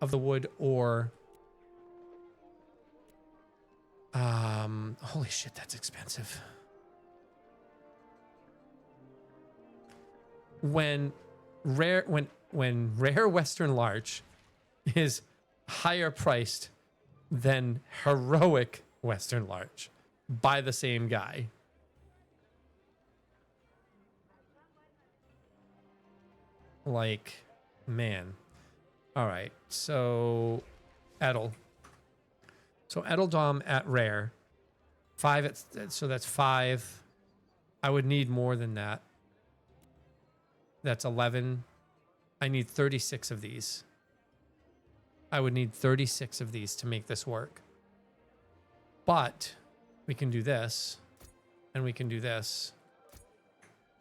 of the wood, or holy shit, that's expensive. When rare Western Larch is higher priced than heroic Western Larch by the same guy. Like, man. All right, so Edel. So Edeldom at rare. 5, so that's 5. I would need more than that. That's 11. I need 36 of these. I would need 36 of these to make this work. But we can do this, and we can do this.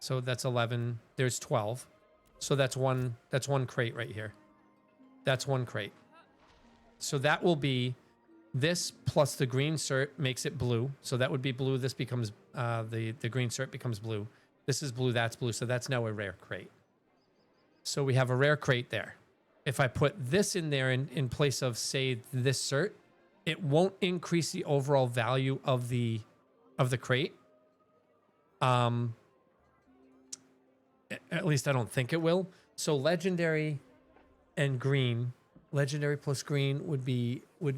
So that's 11. There's 12. So that's one crate right here. That's one crate. So that will be this plus the green cert makes it blue. So that would be blue. This becomes the green cert becomes blue. This is blue, that's blue. So that's now a rare crate. So we have a rare crate there. If I put this in there in place of, say, this cert, it won't increase the overall value of the crate. At least I don't think it will. So legendary and green, legendary plus green would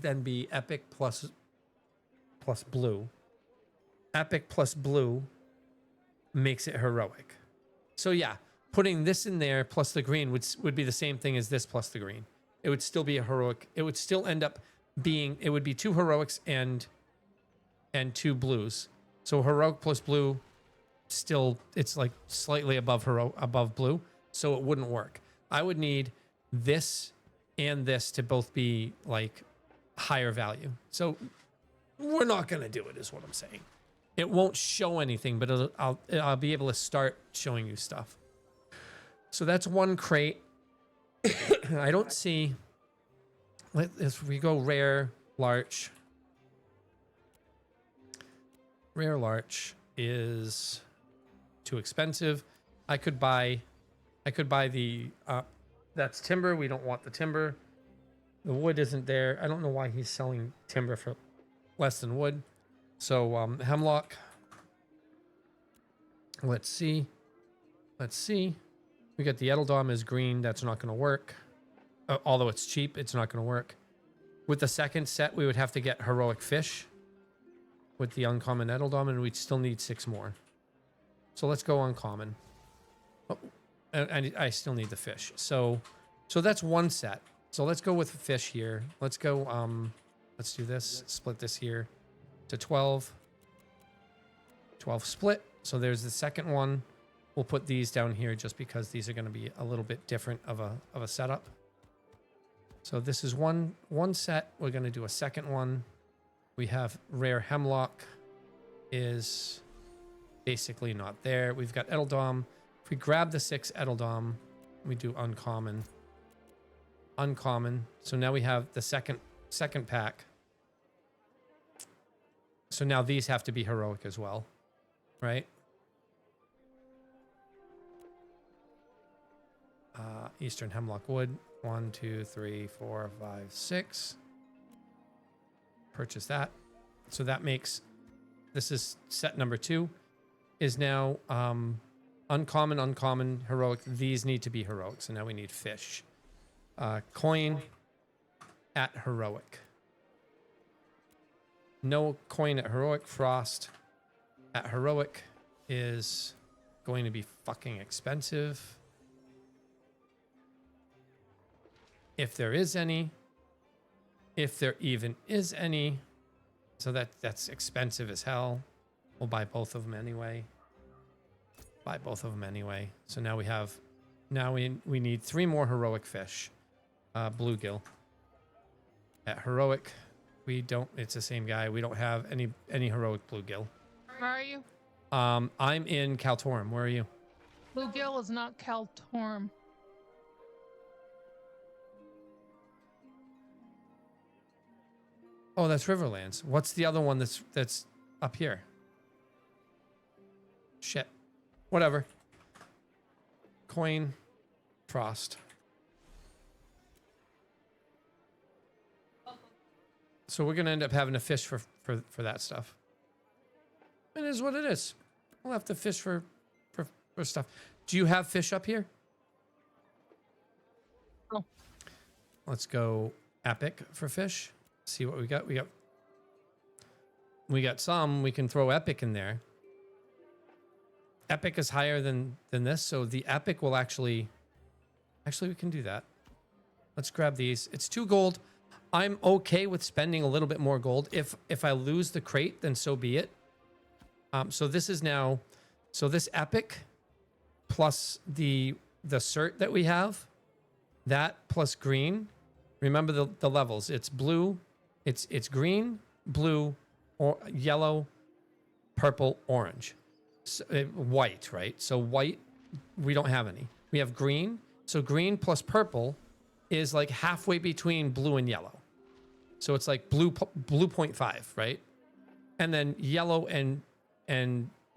then be epic plus blue. Epic plus blue makes it heroic. So yeah, putting this in there plus the green would be the same thing as this plus the green. It would still be a heroic. It would still end up being, it would be 2 heroics and 2 blues. So heroic plus blue, still it's like slightly above blue, so it wouldn't work. I would need this and this to both be like higher value. So we're not gonna do it, is what I'm saying. It won't show anything, but I'll be able to start showing you stuff. So that's one crate. I don't see. If we go rare larch. Rare larch is too expensive. I could buy the that's timber. We don't want the timber. The wood isn't there. I don't know why he's selling timber for less than wood. So hemlock. Let's see. We got the Edeldom is green. That's not going to work. Although it's cheap, it's not going to work. With the second set, we would have to get heroic fish with the uncommon Edeldom, and we'd still need 6 more. So let's go uncommon. Oh, and I still need the fish. So that's one set. So let's go with fish here. Let's go. Let's do this. Split this here to 12. 12 split. So there's the second one. We'll put these down here just because these are going to be a little bit different of a setup. So this is one set. We're going to do a second one. We have rare hemlock is basically not there. We've got Edeldom. If we grab the 6 Edeldom, we do uncommon. Uncommon. So now we have the second pack. So now these have to be heroic as well, right? Eastern hemlock wood. 1, 2, 3, 4, 5, 6. Purchase that. So that makes, this is set number 2, is now uncommon, heroic. These need to be heroic. So now we need fish. Coin at heroic. No coin at heroic. Frost at heroic is going to be fucking expensive. If there is any. If there even is any. So that's expensive as hell. We'll buy both of them anyway. So now we need 3 more heroic fish. Bluegill. At heroic, we don't, it's the same guy. We don't have any heroic bluegill. Where are you? I'm in Kaltorum. Where are you? Bluegill is not Kaltorum. Oh, that's Riverlands. What's the other one that's up here? Shit. Whatever. Coin. Frost. So we're going to end up having to fish for that stuff. It is what it is. We'll have to fish for stuff. Do you have fish up here? Oh. Let's go epic for fish. See what we got. We got some. We can throw epic in there. Epic is higher than this, so the epic will actually we can do that. Let's grab these. It's 2 gold. I'm okay with spending a little bit more gold. If I lose the crate, then so be it. So this is now, so this epic plus the cert that we have, that plus green. Remember the levels. It's blue, it's green, blue, or yellow, purple, orange, so, white, right? So white, we don't have any. We have green. So green plus purple is like halfway between blue and yellow. So it's like blue 0.5, right? And then yellow and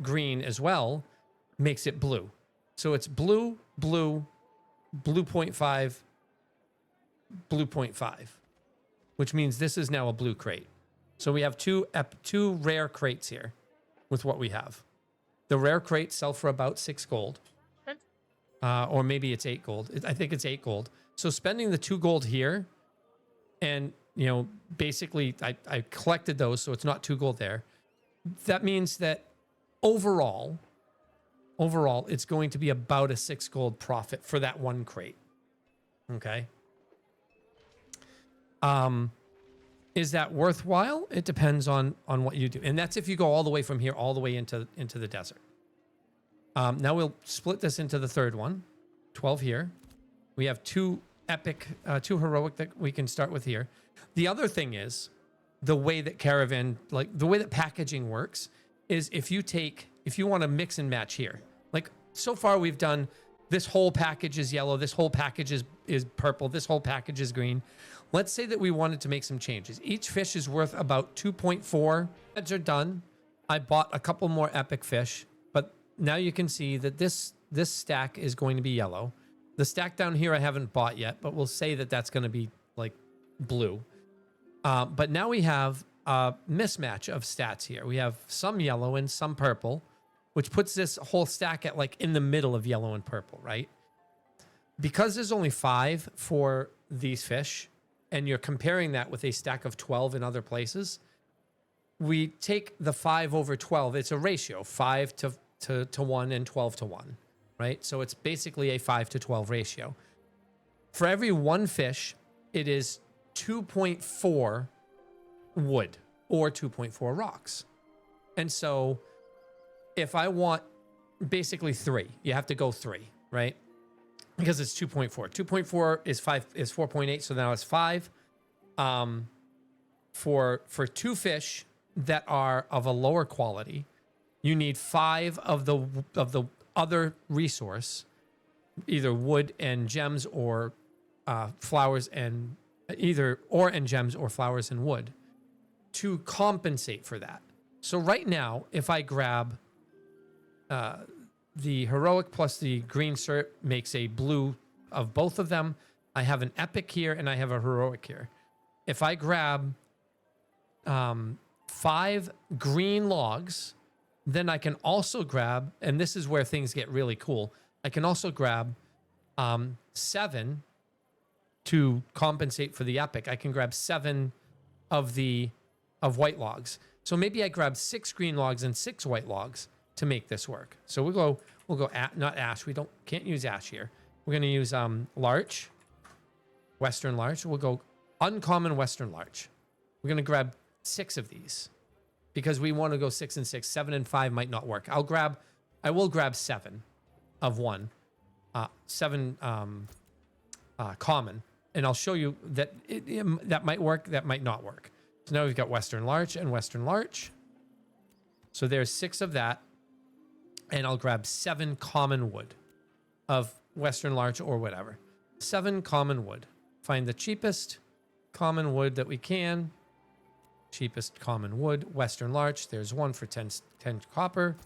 green as well makes it blue. So it's blue, 0.5, blue 0.5, which means this is now a blue crate. So we have two rare crates here with what we have. The rare crates sell for about 6 gold. Or maybe it's 8 gold. I think it's 8 gold. So spending the 2 gold here, and basically I collected those, so it's not 2 gold there. That means that overall, it's going to be about a 6 gold profit for that 1 crate. Okay. Is that worthwhile? It depends on what you do, and that's if you go all the way from here all the way into the desert. Now we'll split this into the third one. 12 here. We have 2 epic, 2 heroic that we can start with here. The other thing is the way that caravan, like the way that packaging works is if you want to mix and match here, like so far we've done this whole package is yellow, this whole package is purple, this whole package is green. Let's say that we wanted to make some changes. Each fish is worth about 2.4. Ads are done. I bought a couple more epic fish, but now you can see that this stack is going to be yellow. The stack down here I haven't bought yet, but we'll say that that's going to be like blue. But now we have a mismatch of stats here. We have some yellow and some purple, which puts this whole stack at like in the middle of yellow and purple, right? Because there's only 5 for these fish, and you're comparing that with a stack of 12 in other places, we take the 5 over 12. It's a ratio, 5 to 1 and 12 to 1, right? So it's basically a 5 to 12 ratio. For every 1 fish, it is 2.4 wood or 2.4 rocks. And so if I want basically 3, you have to go 3, right? Because it's 2.4. 2.4 is 4.8, so now it's 5. For 2 fish that are of a lower quality, you need 5 of the other resource, either wood and gems or flowers and gems or flowers and wood, to compensate for that. So right now, if I grab the heroic plus the green cert makes a blue of both of them. I have an epic here and I have a heroic here. If I grab 5 green logs, then I can also grab, and this is where things get really cool, I can also grab 7 to compensate for the epic. I can grab 7 of white logs. So maybe I grab 6 green logs and 6 white logs to make this work. So we'll go not ash. Can't use ash here. We're going to use larch, western larch. We'll go uncommon western larch. We're going to grab 6 of these because we want to go 6 and 6. 7 and 5 might not work. I will grab 7 of one, 7 common, and I'll show you that that might work. That might not work. So now we've got western larch and western larch. So there's 6 of that. And I'll grab 7 common wood of western larch or whatever. 7 common wood. Find the cheapest common wood that we can. Cheapest common wood, western larch. There's one for 10 copper.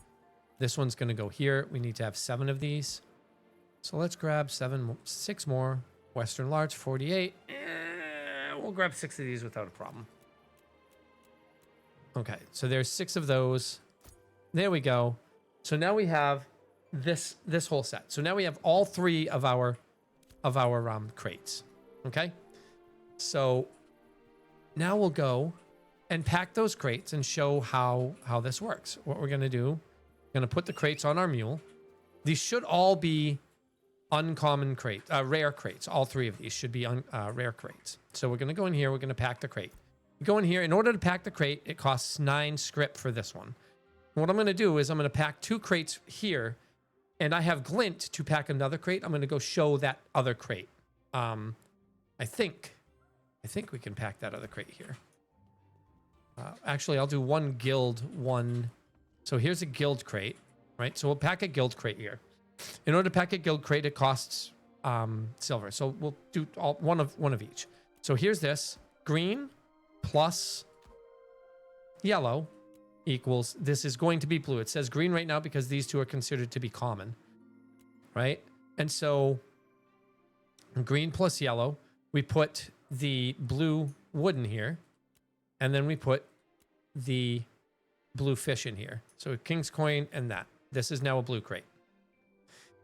This one's going to go here. We need to have 7 of these. So let's grab 6 more. Western larch, 48. We'll grab 6 of these without a problem. Okay, so there's 6 of those. There we go. So now we have this whole set. So now we have all 3 of our crates. Okay. So now we'll go and pack those crates and show how this works. What we're gonna do, we're gonna put the crates on our mule. These should all be uncommon crates, rare crates. All 3 of these should be rare crates. So we're gonna go in here. We're gonna pack the crate. You go in here. In order to pack the crate, it costs 9 script for this one. What I'm gonna do is I'm gonna pack 2 crates here, and I have Glint to pack another crate. I'm gonna go show that other crate. I think we can pack that other crate here. Actually, I'll do 1 guild, 1. So here's a guild crate, right? So we'll pack a guild crate here. In order to pack a guild crate, it costs silver. So we'll do one of each. So here's this green plus yellow equals, this is going to be blue. It says green right now because these 2 are considered to be common, right? And so green plus yellow, we put the blue wood in here, and then we put the blue fish in here. So king's coin and that. This is now a blue crate.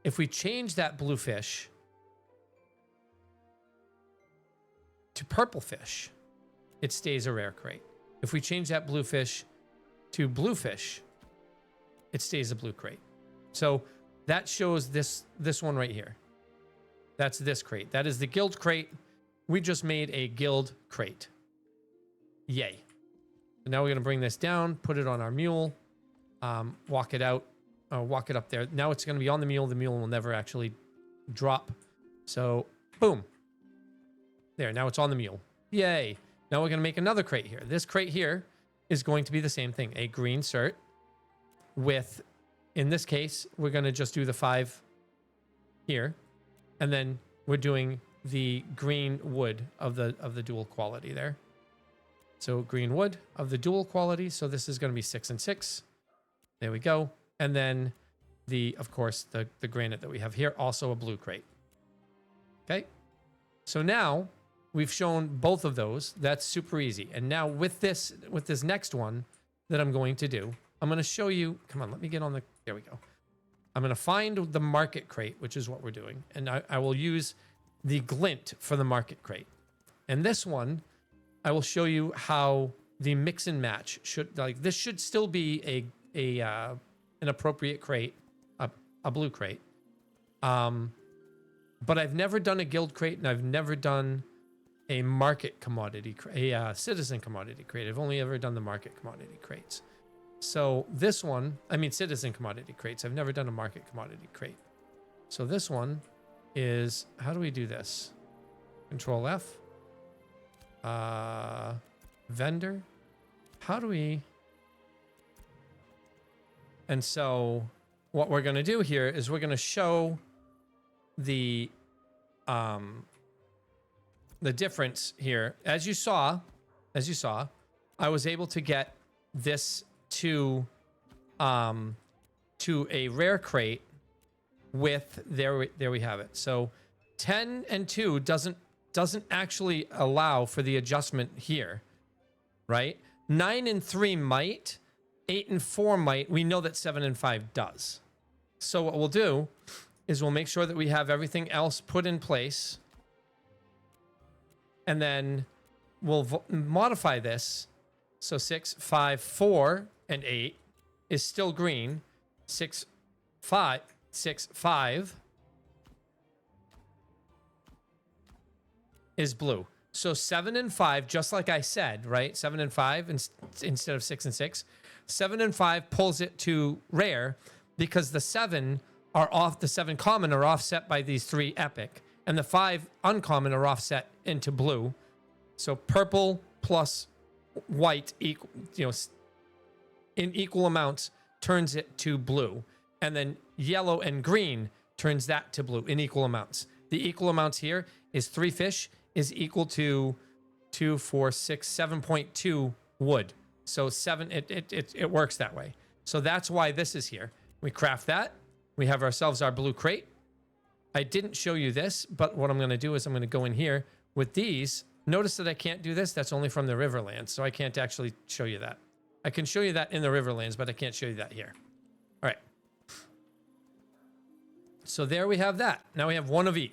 If we change that blue fish to purple fish, it stays a rare crate. If we change that blue fish to blue fish, it stays a blue crate. So that shows this one right here. That's this crate. That is the guild crate. We just made a guild crate. Yay. So now we're going to bring this down, put it on our mule, walk it out, walk it up there. Now it's going to be on the mule. The mule will never actually drop. So boom. There, now it's on the mule. Yay. Now we're going to make another crate here. This crate here is going to be the same thing. A green cert with, in this case, we're going to just do the 5 here. And then we're doing the green wood of the dual quality there. So green wood of the dual quality. So this is going to be 6 and 6. There we go. And then of course, the granite that we have here, also a blue crate. Okay. So now we've shown both of those. That's super easy. And now with this next one that I'm going to do, I'm going to show you, come on, let me get on there we go. I'm going to find the market crate, which is what we're doing. And I will use the glint for the market crate. And this one, I will show you how the mix and match should, like, this should still be an appropriate crate, a blue crate. But I've never done a guild crate, and I've never done a market commodity, a citizen commodity crate. I've only ever done the market commodity crates. So this one, I mean citizen commodity crates. I've never done a market commodity crate. So this one is, how do we do this? Control F. Vendor. How do we? And so what we're going to do here is we're going to show the difference here. As you saw, I was able to get this to a rare crate with there we have it. So 10 and 2 doesn't actually allow for the adjustment here, right? 9 and 3 might, 8 and 4 might. We know that 7 and 5 does. So what we'll do is we'll make sure that we have everything else put in place, and then we'll modify this. So 6, 5, 4, and 8 is still green. 6, 5 is blue. So 7 and 5, just like I said, right? 7 and 5 instead of 6 and 6. 7 and 5 pulls it to rare because the 7 common are offset by these 3 epic, and the 5 uncommon are offset into blue. So purple plus white equal, in equal amounts turns it to blue, and then yellow and green turns that to blue in equal amounts. The equal amounts here is 3 fish is equal to 2, 4, 6, 7.2 wood. So 7, it works that way. So that's why this is here. We craft that. We have ourselves our blue crate. I didn't show you this, but what I'm going to do is I'm going to go in here with these. Notice that I can't do this. That's only from the Riverlands, so I can't actually show you that. I can show you that in the Riverlands, but I can't show you that here. All right. So there we have that. Now we have one of each.